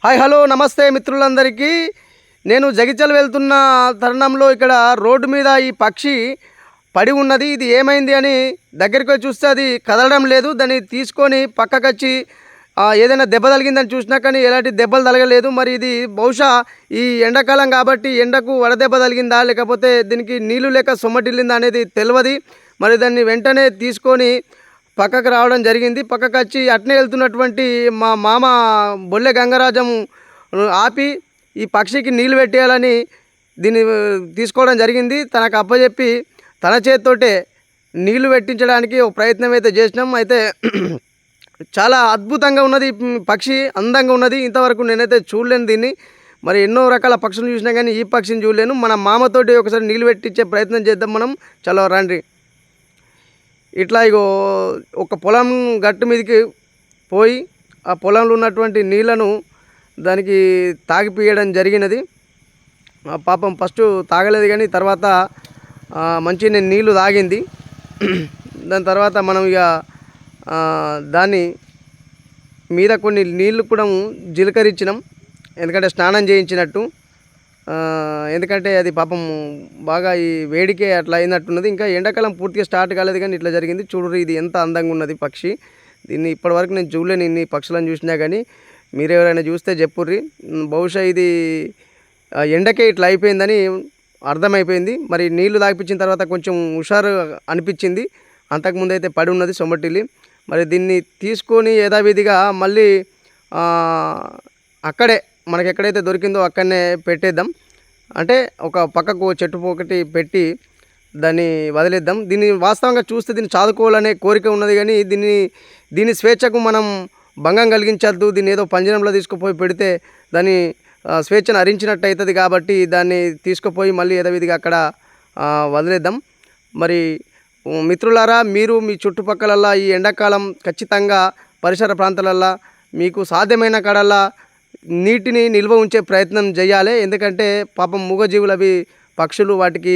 Hi hello నమస్తే మిత్రులందరికీ. నేను జగిత్యాల వెళ్తున్న తరుణంలో ఇక్కడ రోడ్డు మీద ఈ పక్షి పడి ఉన్నది. ఇది ఏమైంది అని దగ్గరికి వచ్చి చూస్తే అది కదలడం లేదు. దాన్ని తీసుకొని పక్కకొచ్చి ఏదైనా దెబ్బ తగిలిందని చూసినా కానీ ఎలాంటి దెబ్బలు తగలలేదు. మరి ఇది బహుశా ఈ ఎండాకాలం కాబట్టి ఎండకు వడదెబ్బ తగిలిందా లేకపోతే దీనికి నీళ్లు లేక సొమ్మటిల్లిందా అనేది తెలియదు. మరి దాన్ని వెంటనే తీసుకొని పక్కకు రావడం జరిగింది. పక్కకు వచ్చి అట్నే వెళ్తున్నటువంటి మా మామ బొల్లె గంగరాజం ఆపి ఈ పక్షికి నీళ్ళు పెట్టేయాలని దీన్ని తీసుకోవడం జరిగింది. తనకు అప్పచెప్పి తన చేతితోటే నీళ్లు పెట్టించడానికి ఒక ప్రయత్నం అయితే చేసినాం. అయితే చాలా అద్భుతంగా ఉన్నది పక్షి, అందంగా ఉన్నది. ఇంతవరకు నేనైతే చూడలేను దీన్ని. మరి ఎన్నో రకాల పక్షులు చూసినా కానీ ఈ పక్షిని చూడలేను. మన మామతోటి ఒకసారి నీళ్ళు పెట్టించే ప్రయత్నం చేద్దాం మనం. చలో రండి. ఇట్లా ఇగో ఒక పొలం గట్టు మీదకి పోయి ఆ పొలంలో ఉన్నటువంటి నీళ్లను దానికి తాగిపియడం జరిగినది. పాపం ఫస్ట్ తాగలేదు కానీ తర్వాత మంచి నేను నీళ్లు తాగింది. దాని తర్వాత మనం ఇక దాన్ని మీద కొన్ని నీళ్లు కూడా జీలకరించినాం, ఎందుకంటే స్నానం చేయించినట్టు. ఎందుకంటే అది పాపం బాగా ఈ వేడికే అట్లా అయినట్టున్నది. ఇంకా ఎండాకాలం పూర్తిగా స్టార్ట్ కాలేదు కానీ ఇట్లా జరిగింది. చూడరు ఇది ఎంత అందంగా ఉన్నది పక్షి. దీన్ని ఇప్పటివరకు నేను చూడలేను, ఇన్ని పక్షులను చూసినా కానీ. మీరు ఎవరైనా చూస్తే చెప్పుర్రి. బహుశా ఇది ఎండకే ఇట్లా అయిపోయిందని అర్థమైపోయింది. మరి నీళ్లు తాగిపించిన తర్వాత కొంచెం హుషారు అనిపించింది. అంతకుముందు అయితే పడి ఉన్నది సొమ్మటిల్లి. మరి దీన్ని తీసుకొని యథావిధిగా మళ్ళీ అక్కడే మనకి ఎక్కడైతే దొరికిందో అక్కడనే పెట్టేద్దాం. అంటే ఒక పక్కకు చెట్టు ఒకటి పెట్టి దాన్ని వదిలేద్దాం. దీన్ని వాస్తవంగా చూస్తే దీన్ని చాదుకోవాలనే కోరిక ఉన్నది కానీ దీని స్వేచ్ఛకు మనం భంగం కలిగించద్దు. దీన్ని ఏదో పంజరంలో తీసుకుపోయి పెడితే దాన్ని స్వేచ్ఛను హరించినట్టు అవుతుంది. కాబట్టి దాన్ని తీసుకుపోయి మళ్ళీ యథావిధిగా అక్కడ వదిలేద్దాం. మరి మిత్రులారా, మీరు మీ చుట్టుపక్కలల్లా ఈ ఎండాకాలం ఖచ్చితంగా పరిసర ప్రాంతాలల్లో మీకు సాధ్యమైన కాడల్లా నీటిని నిల్వ ఉంచే ప్రయత్నం చేయాలి. ఎందుకంటే పాపం మూగజీవులు అవి పక్షులు, వాటికి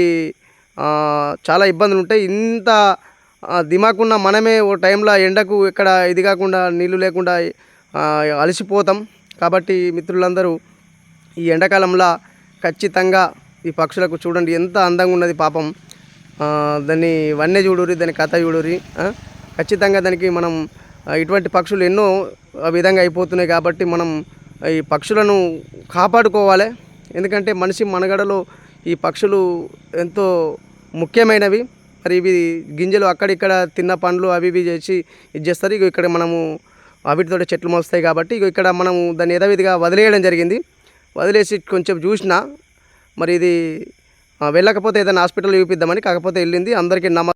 చాలా ఇబ్బందులు ఉంటాయి. ఇంత దిమాకున్న మనమే ఓ టైంలో ఎండకు ఎక్కడ ఇది కాకుండా నీళ్లు లేకుండా అలసిపోతాం. కాబట్టి మిత్రులందరూ ఈ ఎండాకాలంలో ఖచ్చితంగా ఈ పక్షులకు చూడండి ఎంత అందంగా ఉన్నది. పాపం దాన్ని వన్య చూడురి, దాని కథ చూడురి. ఖచ్చితంగా దానికి మనం ఇటువంటి పక్షులు ఎన్నో విధంగా అయిపోతున్నాయి. కాబట్టి మనం ఈ పక్షులను కాపాడుకోవాలి. ఎందుకంటే మనిషి మనుగడలో ఈ పక్షులు ఎంతో ముఖ్యమైనవి. మరి ఇవి గింజలు అక్కడిక్కడ తిన్న పండ్లు అవి ఇవి చేసి ఇది చేస్తారు. ఇక ఇక్కడ మనము వాటితో చెట్లు మోస్తాయి కాబట్టి ఇక ఇక్కడ మనము దాన్ని యథావిధిగా వదిలేయడం జరిగింది. వదిలేసి కొంచెం చూసినా మరి ఇది వెళ్ళకపోతే ఏదైనా హాస్పిటల్ చూపిద్దామని, కాకపోతే వెళ్ళింది. అందరికీ